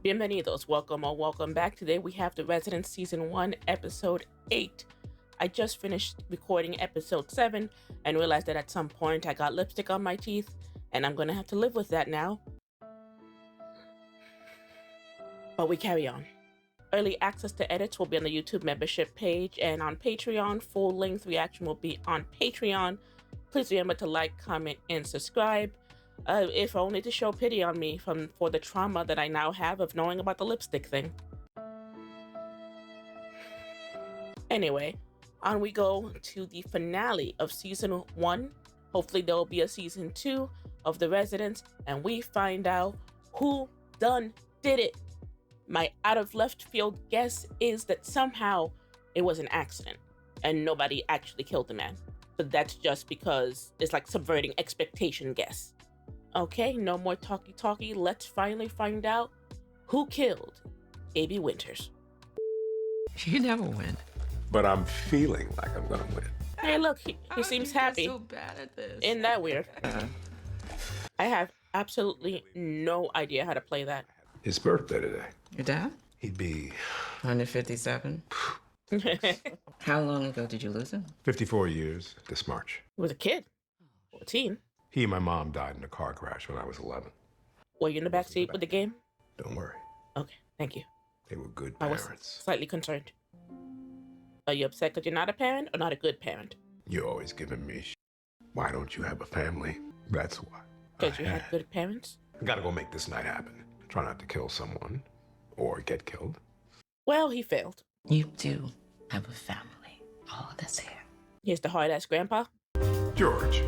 Bienvenidos, welcome or welcome back. Today we have The Resident Season 1, Episode 8. I just finished recording Episode 7 and realized that at some point I got lipstick on my teeth, and I'm gonna have to live with that now. But we carry on. Early access to edits will be on the YouTube membership page and on Patreon. Full-length reaction will be on Patreon. Please remember to like, comment, and subscribe. If only to show pity on me for the trauma that I now have of knowing about the lipstick thing. Anyway, on we go to the finale of Season 1. Hopefully there will be a Season 2 of The Residents, and we find out who done did it. My out of left field guess is that somehow it was an accident and nobody actually killed the man. But that's just because it's like subverting expectation guess. Okay, no more talky-talky. Let's finally find out who killed A.B. Winters. You never win. But I'm feeling like I'm gonna win. Hey, look, he seems happy. So bad at this. Isn't that weird? I have absolutely no idea how to play that. His birthday today. Your dad? He'd be 157. How long ago did you lose him? 54 years this March. He was a kid. 14. He and my mom died in a car crash when I was 11. Were you in the backseat with the game? Don't worry. Okay, thank you. They were good I was parents. slightly concerned. Are you upset because you're not a parent or not a good parent? You're always giving me Why don't you have a family? That's why. Because you had good parents? I gotta go make this night happen. Try not to kill someone or get killed. Well, he failed. You do have a family. All that's here. Here's the hard-ass grandpa. George.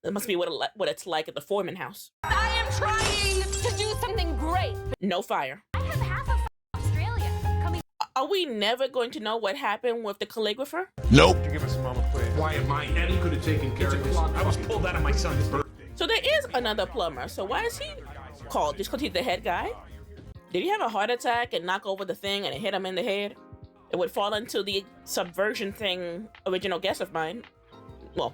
That must be what it's like at the Foreman house. I am trying to do something great. No fire. I have half of Australia coming. Are we never going to know what happened with the calligrapher? Nope. Could you give us a moment, please? Why am I Eddie could have taken care of this? I was pulled out of my son's birthday. So there is another plumber. So why is he called? Just because he's the head guy? Did he have a heart attack and knock over the thing and it hit him in the head? It would fall into the subversion thing original guess of mine. Well,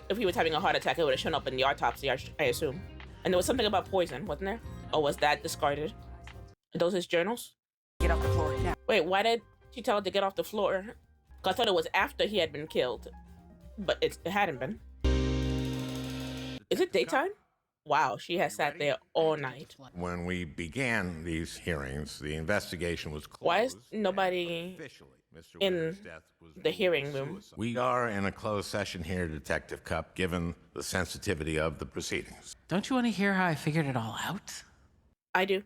if he was having a heart attack, it would have shown up in the autopsy, I assume. And there was something about poison, wasn't there? Or was that discarded? Are those his journals? Get off the floor now. Wait, why did she tell her to get off the floor? 'Cause I thought it was after he had been killed. But it hadn't been. Is it daytime? Wow, she has sat there all night. When we began these hearings, the investigation was closed. Why is nobody Officially, Mr. in Winter's death was the hearing room? suicide. We are in a closed session here, Detective Cup, given the sensitivity of the proceedings. Don't you want to hear how I figured it all out? I do.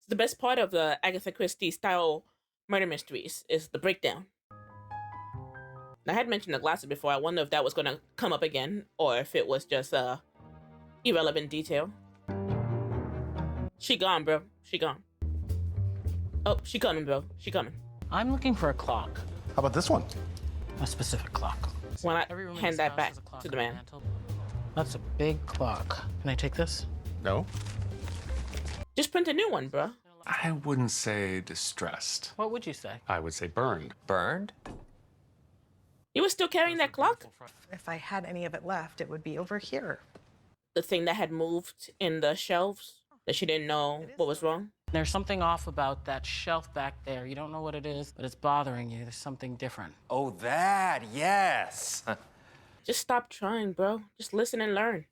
The best part of the Agatha Christie style murder mysteries is the breakdown. I had mentioned the glasses before. I wonder if that was going to come up again or if it was just irrelevant detail. She gone, bro. She gone. Oh, she coming, bro. She coming. I'm looking for a clock. How about this one? A specific clock. When Every room I in hand this that house back has a clock to the on man. mantle. That's a big clock. Can I take this? No. Just print a new one, bro. I wouldn't say distressed. What would you say? I would say burned. Burned? You were still carrying that clock? If I had any of it left, it would be over here. The thing that had moved in the shelves that she didn't know what was wrong? There's something off about that shelf back there. You don't know what it is, but it's bothering you. There's something different. Oh, that, yes. Just stop trying, bro. Just listen and learn.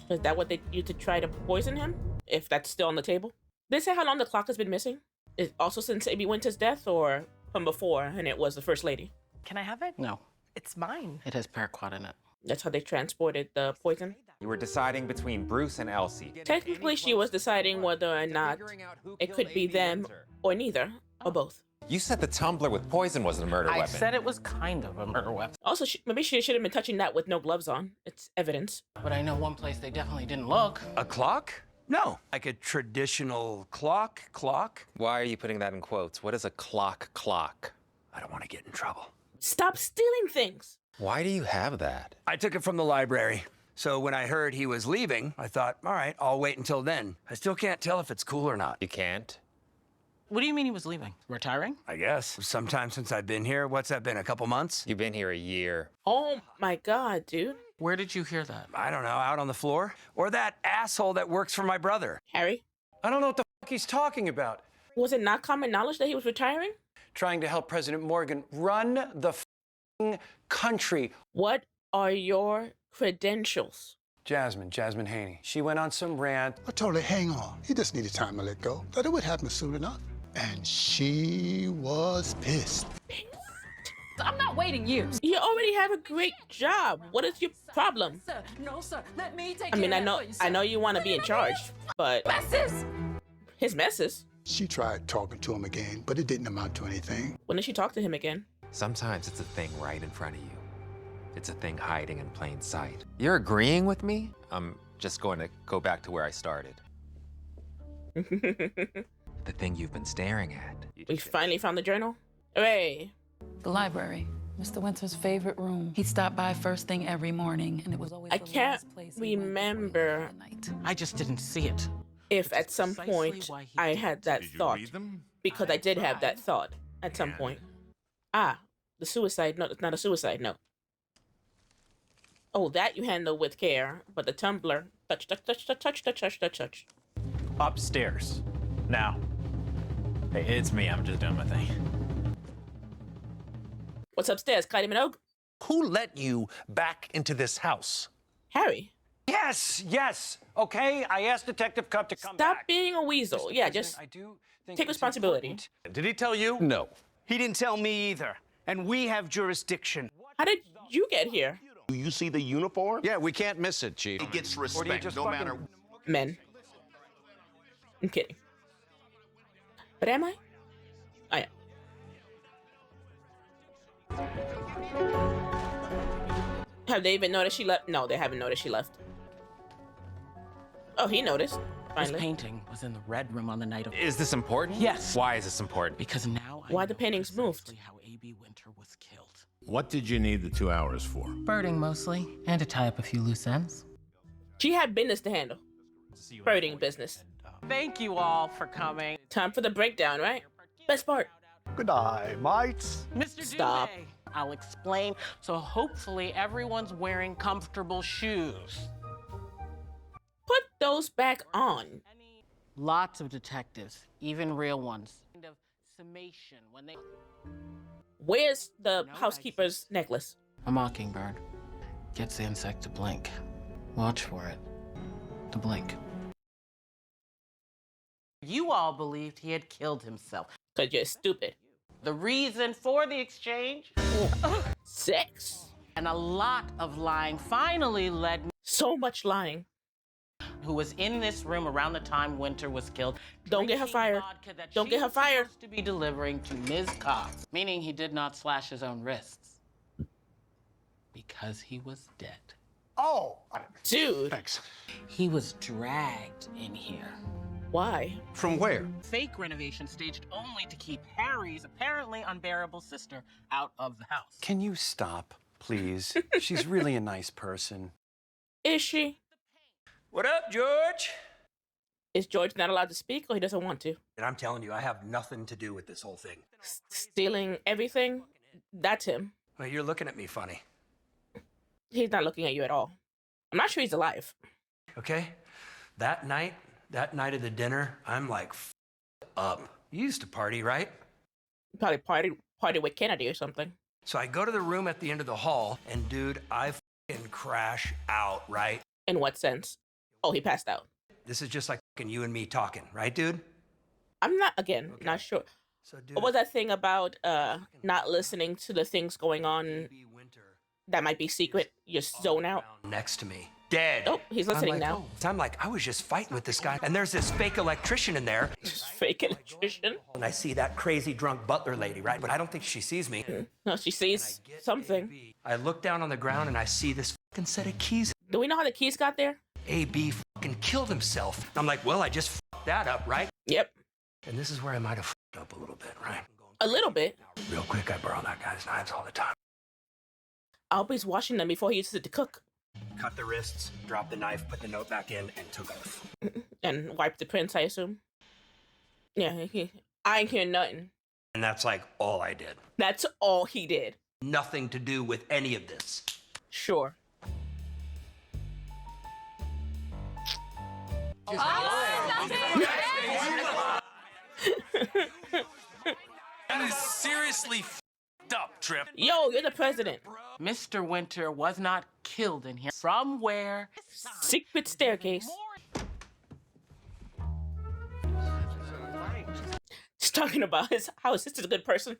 Is that what they used to try to poison him? If that's still on the table? Did they say how long the clock has been missing? Is it also since A.B. Winter's death or from before and it was the First Lady? Can I have it? No, It's mine. it has paraquat in it. That's how they transported the poison? You were deciding between Bruce and Elsie. Technically, she was deciding whether or not it could be them or neither, or both. You said the tumbler with poison wasn't a murder I weapon. said it was kind of a murder weapon. Also, maybe she should have been touching that with no gloves on. It's evidence. But I know one place they definitely didn't look. A clock? No. Like a traditional clock? Why are you putting that in quotes? What is a clock? I don't want to get in trouble. Stop stealing things! Why do you have that? I took it from the library. So when I heard he was leaving, I thought, all right, I'll wait until then. I still can't tell if it's cool or not. You can't? What do you mean he was leaving? Retiring? I guess. Sometime since I've been here. What's that been, a couple months? You've been here a year. Oh my god, dude. Where did you hear that? I don't know, out on the floor? Or that asshole that works for my brother? Harry? I don't know what the fuck he's talking about. Was it not common knowledge that he was retiring? Trying to help President Morgan run the fucking country. What are your credentials? Jasmine Haney. She went on some rant. I told her, hang on. He just needed time to let go. Thought it would happen soon enough. And she was pissed. I'm not waiting years. You already have a great job. What is your problem? Sir, no, sir. Let me take I mean, care I of know, that for you, I sir. know you want to be in charge, but Messes! his messes. She tried talking to him again, but it didn't amount to anything. When did she talk to him again? Sometimes it's a thing right in front of you. It's a thing hiding in plain sight. You're agreeing with me? I'm just going to go back to where I started. The thing you've been staring at. We finally found the journal. Hooray! The library, Mr. Winter's favorite room. He'd stop by first thing every morning, and it was always I the can't last place he went before he remember went for the night. I just didn't see it. if at some point I had that thought. Because I did have that thought at some point. Ah, the suicide note. It's not a suicide note. Oh, that you handle with care, but the tumbler, touch, touch, touch, touch, touch, touch, touch, touch, touch. Upstairs. Now. Hey, it's me. I'm just doing my thing. What's upstairs, Kylie Minogue? Who let you back into this house? Harry. Yes. Okay, I asked Detective Cup to come Stop back. being a weasel. Mr. Yeah, President, just I do think take it's responsibility. important. Did he tell you? No. He didn't tell me either. And we have jurisdiction. How did you get here? Do you see the uniform? Yeah, we can't miss it, Chief. It gets respect, no matter. Men. I'm kidding. But am I? I am. Have they even noticed she left? No, they haven't noticed she left. Oh, he noticed. This Finally. painting was in the red room on the night of. Is this important? Yes. Why is this important? Because now Why the paintings moved? precisely how A.B. Winter was killed. What did you need the 2 hours for? Birding mostly, and to tie up a few loose ends. She had business to handle. Birding business. Thank you all for coming. Time for the breakdown, right? Best part. Good night, mates. Mr. Stop. Dubé, I'll explain. So hopefully everyone's wearing comfortable shoes. Put those back on. Lots of detectives, even real ones. Kind of summation when they. Where's the housekeeper's necklace? A mockingbird gets the insect to blink. Watch for it. To blink. You all believed he had killed himself. Because you're stupid. The reason for the exchange? Sex. And a lot of lying finally led me. So much lying. Who was in this room around the time Winter was killed. Don't get her fired. Don't get her fired. To be delivering to Ms. Cox, meaning he did not slash his own wrists because he was dead. Oh, dude. Thanks. He was dragged in here. Why? From where? Fake renovation staged only to keep Harry's apparently unbearable sister out of the house. Can you stop, please? She's really a nice person. Is she? What up, George? Is George not allowed to speak or he doesn't want to? And I'm telling you, I have nothing to do with this whole thing. Stealing everything? That's him. Well, you're looking at me funny. He's not looking at you at all. I'm not sure he's alive. Okay? That night of the dinner, I'm like up. You used to party, right? Probably party with Kennedy or something. So I go to the room at the end of the hall, and dude, I fucking crash out, right? In what sense? Oh, he passed out. This is just like fucking you and me talking, right, dude? I'm not, again, not sure. So, dude, What was that thing about not listening to the things going on that might be secret? You zone out. next to me, dead. Oh, he's listening now. I'm like, I was just fighting with this guy, and there's this fake electrician in there. Fake electrician? And I see that crazy drunk butler lady, right? But I don't think she sees me. No, she sees something. I look down on the ground and I see this fucking set of keys. Do we know how the keys got there? AB fucking killed himself. I'm like, well, I just fucked that up, right? Yep. And this is where I might have fucked up a little bit, right? A little bit. Real quick, I borrow that guy's knives all the time. Albie's washing them before he uses it to cook. Cut the wrists, dropped the knife, put the note back in, and took off. And wiped the prints, I assume. Yeah, I ain't hearing nothing. And that's like all I did. That's all he did. Nothing to do with any of this. Sure. That is seriously f***ed up, Trip. Yo, you're the president. Mr. Winter was not killed in here. From where? Secret staircase. Just talking about how his sister's a good person.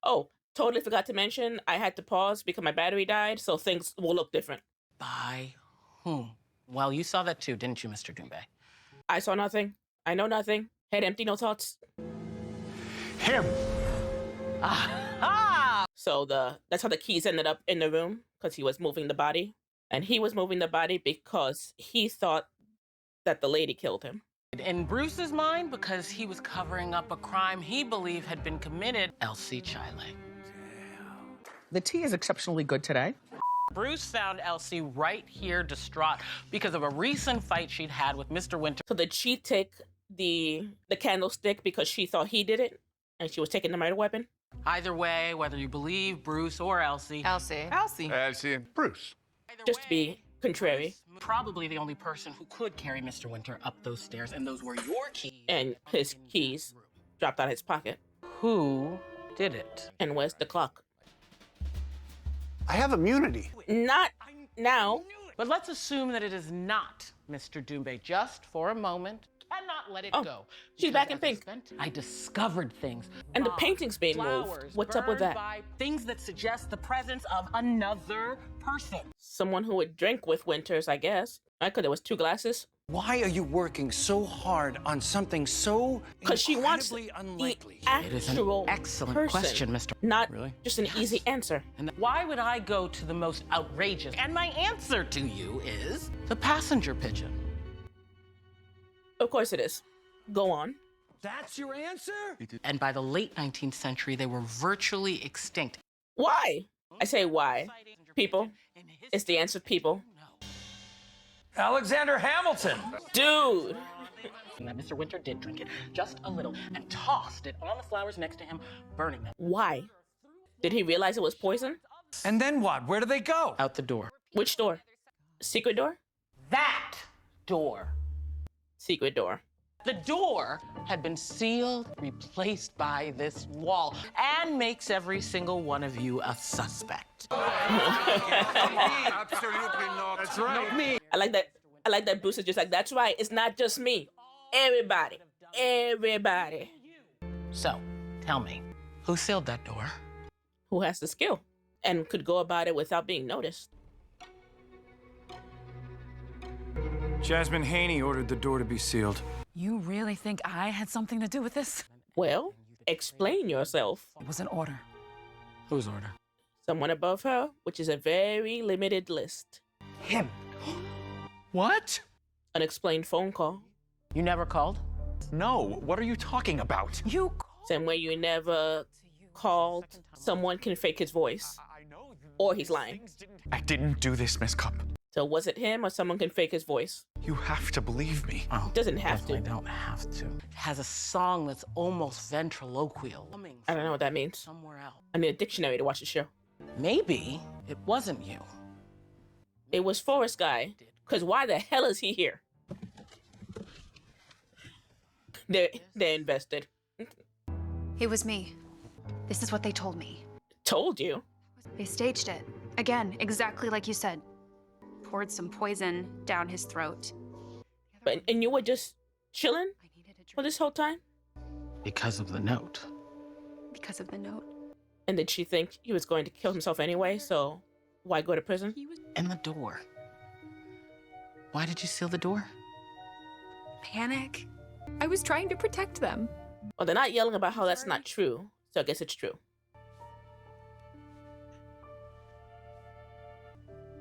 Oh, totally forgot to mention, I had to pause because my battery died, so things will look different. By whom? Well, you saw that too, didn't you, Mr. Doombe? I saw nothing. I know nothing. Head empty, no thoughts. Him. Aha! So that's how the keys ended up in the room, because he was moving the body. And he was moving the body because he thought that the lady killed him. In Bruce's mind, because he was covering up a crime he believed had been committed, Elsie Chile. The tea is exceptionally good today. Bruce found Elsie right here distraught because of a recent fight she'd had with Mr. Winter. So did she take the candlestick because she thought he did it and she was taking the murder weapon? Either way, whether you believe Bruce or Elsie. Elsie. Elsie and Bruce. Just to be contrary. Probably the only person who could carry Mr. Winter up those stairs, and those were your keys. And his keys dropped out of his pocket. Who did it? And where's the clock? I have immunity. Not now. But let's assume that it is not Mr. Doombe just for a moment. Cannot let it go. She's back in pink. I discovered things. And the painting's being moved. What's up with that? Things that suggest the presence of another person. Someone who would drink with Winters, I guess. Because there was 2 glasses. Why are you working so hard on something so Because she wants unlikely? the It is an actual excellent person, question, Mr. Not Really? just an easy answer. And why would I go to the most outrageous? And my answer to you is the passenger pigeon. Of course it is. Go on. That's your answer? And by the late 19th century, they were virtually extinct. Why? I say why. People. It's the answer, people. Alexander Hamilton. Dude. And that Mr. Winter did drink it, just a little, and tossed it on the flowers next to him, burning them. Why? Did he realize it was poison? And then what? Where do they go? Out the door. Which door? Secret door? That door. Secret door. The door had been sealed, replaced by this wall, and makes every single one of you a suspect. Absolutely not. That's right. Me. I like that Bruce is just like, that's right, it's not just me. Everybody. Everybody. So, tell me, who sealed that door? Who has the skill and could go about it without being noticed? Jasmine Haney ordered the door to be sealed. You really think I had something to do with this? Well, explain yourself. It was an order. Whose order? Someone above her, which is a very limited list. Him. What? Unexplained phone call. You never called? No. What are you talking about? You Same way you never called. Someone can fake his voice. Or he's lying. I didn't do this, Miss Cup. So was it him or someone can fake his voice? You have to believe me. Oh, Doesn't have to. I don't have to. It has a song that's almost ventriloquial. I don't know what that means. Somewhere else. I need a dictionary to watch the show. Maybe it wasn't you. It was Forrest Guy. Because why the hell is he here? They're invested. It was me. This is what they told me. Told you? They staged it. Again, exactly like you said. Poured some poison down his throat. And you were just chilling for this whole time? Because of the note. Because of the note. And did she think he was going to kill himself anyway, so why go to prison? And the door. Why did you seal the door? Panic. I was trying to protect them. Well, they're not yelling about how that's not true, so I guess it's true.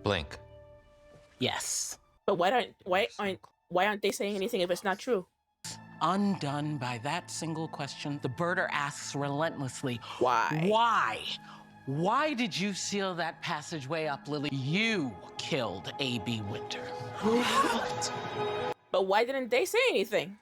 Blink. Yes. But why aren't they saying anything if it's not true? Undone by that single question, the birder asks relentlessly, Why? Why? Why did you seal that passageway up, Lily? You killed A.B. Winter. But why didn't they say anything?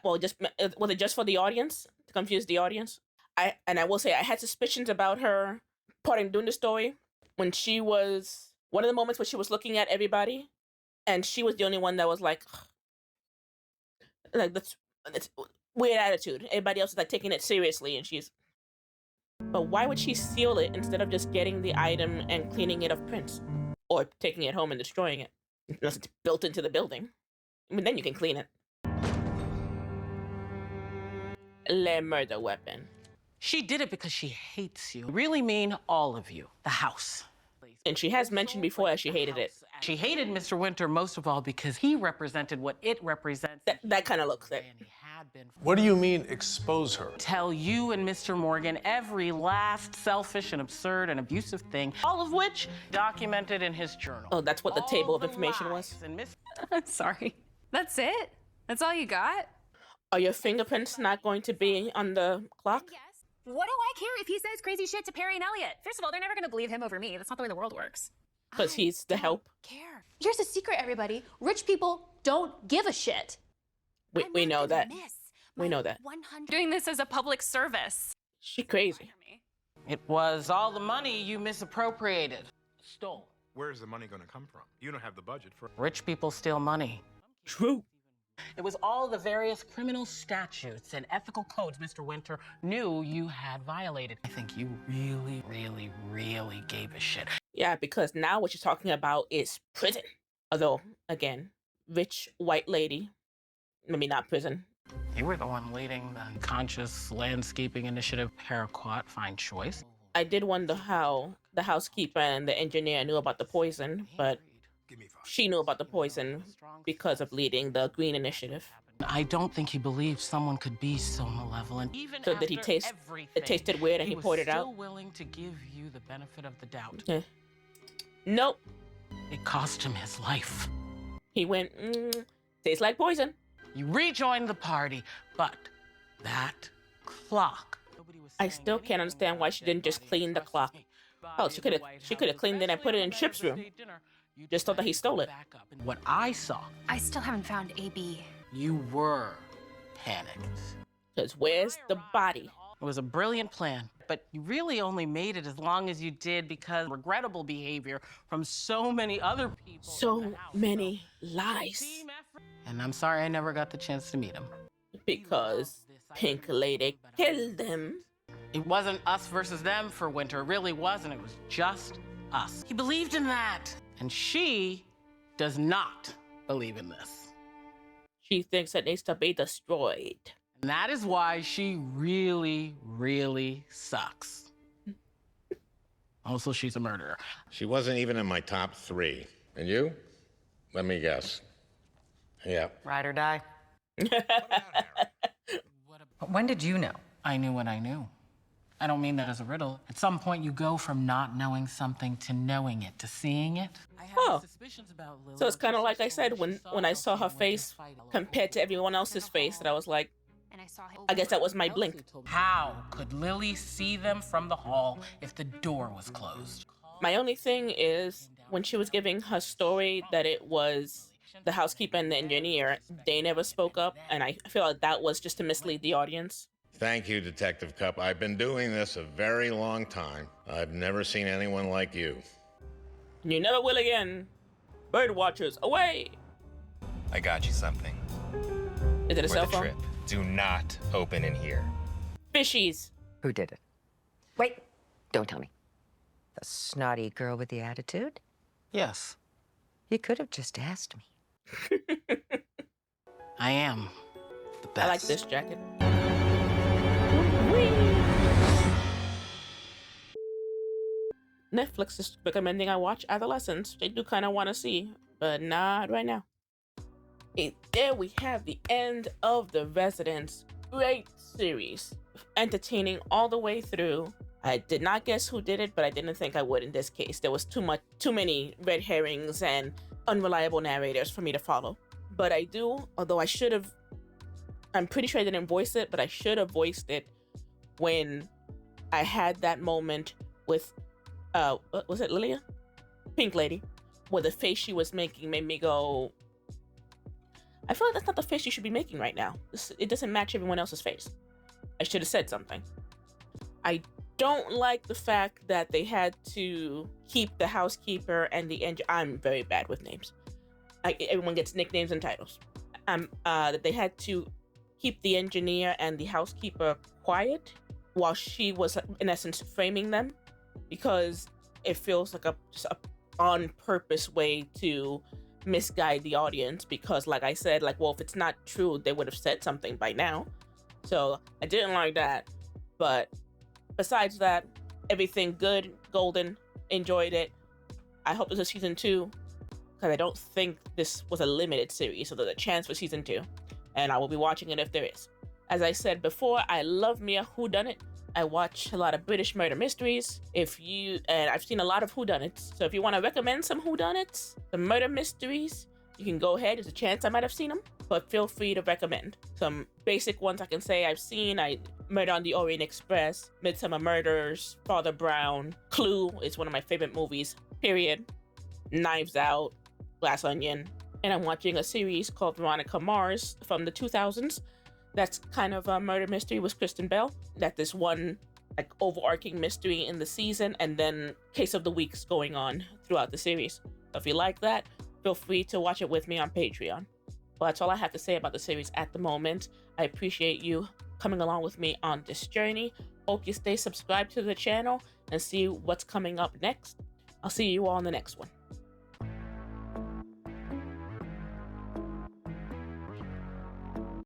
Well, just was it just for the audience to confuse the audience? I will say I had suspicions about her doing the story when she was one of the moments where she was looking at everybody, and she was the only one that was like, Like, that's weird attitude. Everybody else is like taking it seriously, and she's. But why would she steal it instead of just getting the item and cleaning it of prints, or taking it home and destroying it? Unless it's built into the building. I mean, then you can clean it. Le murder weapon. She did it because she hates you. Really mean all of you. The house. And she has mentioned before that she hated it. She hated Mr. Winter most of all because he represented what it represents. That kind of looks it. What do you mean, expose her? Tell you and Mr. Morgan every last selfish and absurd and abusive thing, all of which documented in his journal. Oh, that's what the table of information was? I'm sorry. That's it? That's all you got? Are your fingerprints not going to be on the clock? What do I care if he says crazy shit to Perry and Elliot? First of all, they're never gonna believe him over me. That's not the way the world works. Because he's the help. Care. Here's a secret, everybody. Rich people don't give a shit. We know that. We know that. Doing this as a public service. She crazy. It was all the money you misappropriated, stole. Where's the money going to come from? You don't have the budget for. Rich people steal money. True. It was all the various criminal statutes and ethical codes Mr. Winter knew you had violated. I think you really, really, really gave a shit. Yeah, because now what you're talking about is prison. Although, again, rich white lady, maybe not prison. You were the one leading the conscious landscaping initiative, Paraquat. Fine choice. I did wonder how the housekeeper and the engineer knew about the poison, but she knew about the poison because of leading the Green Initiative. I don't think he believed someone could be so malevolent. Even so did he taste? It tasted weird, and he poured it out. Still willing to give you the benefit of the doubt. Yeah. Nope. It cost him his life. He went, tastes like poison. You rejoined the party, but that clock. I still can't understand why she didn't just clean the clock. Oh, she could have cleaned it and put it in Chip's room. Just thought that he stole it. What I saw. I still haven't found AB. You were panicked. Because where's the body? It was a brilliant plan, but you really only made it as long as you did because of regrettable behavior from so many other people. So many lies. And I'm sorry I never got the chance to meet him. Because Pink Lady killed him. It wasn't us versus them for Winter. It really wasn't. It was just us. He believed in that. And she does not believe in this. She thinks it needs to be destroyed. And that is why she really, really sucks. Also, she's a murderer. She wasn't even in my top 3. And you? Let me guess. Yeah. Ride or die. When did you know? I knew what I knew. I don't mean that as a riddle. At some point, you go from not knowing something to knowing it, to seeing it. Oh. So it's kind of like I said when I saw her face compared to everyone else's face, that I was like, I guess that was my blink. How could Lily see them from the hall if the door was closed? My only thing is when she was giving her story that it was the housekeeper and the engineer, they never spoke up, and I feel like that was just to mislead the audience. Thank you, Detective Cup. I've been doing this a very long time. I've never seen anyone like you. You never will again. Bird watchers, away! I got you something. Is it a cell phone? Trip. Do not open in here. Fishies. Who did it? Wait, don't tell me. The snotty girl with the attitude? Yes. You could have just asked me. I am the best. I like this jacket. Netflix is recommending I watch Adolescence. They do kind of want to see, but not right now. There we have the end of The Residence. Great series. Entertaining all the way through. I did not guess who did it, but I didn't think I would in this case. There was too many red herrings and unreliable narrators for me to follow. But I do, although I should have, I'm pretty sure I didn't voice it, but I should have voiced it when I had that moment with, was it Lilia? Pink Lady. Where the face she was making made me go, I feel like that's not the face you should be making right now. It doesn't match everyone else's face. I should have said something. I don't like the fact that they had to keep the housekeeper and the engineer. I'm very bad with names. Everyone gets nicknames and titles. that they had to keep the engineer and the housekeeper quiet while she was, in essence, framing them, because it feels like just a on purpose way to misguide the audience. Because, like I said, like, well, if it's not true, they would have said something by now. So I didn't like that. But besides that, everything good, golden, enjoyed it. I hope there's a season 2, because I don't think this was a limited series, so there's a chance for season 2, and I will be watching it if there is. As I said before, I love me a whodunit. I watch a lot of British murder mysteries. And I've seen a lot of whodunits, so if you want to recommend some whodunits, some murder mysteries, you can go ahead. There's a chance I might have seen them, but feel free to recommend. Some basic ones I can say I've seen: Murder on the Orient Express, Midsummer Murders, Father Brown, Clue is one of my favorite movies, period. Knives Out, Glass Onion, and I'm watching a series called Veronica Mars from the 2000s. That's kind of a murder mystery with Kristen Bell. That this one like overarching mystery in the season, and then case of the weeks going on throughout the series. So if you like that, feel free to watch it with me on Patreon. Well, that's all I have to say about the series at the moment. I appreciate you coming along with me on this journey. Hope you stay subscribed to the channel and see what's coming up next. I'll see you all in the next one.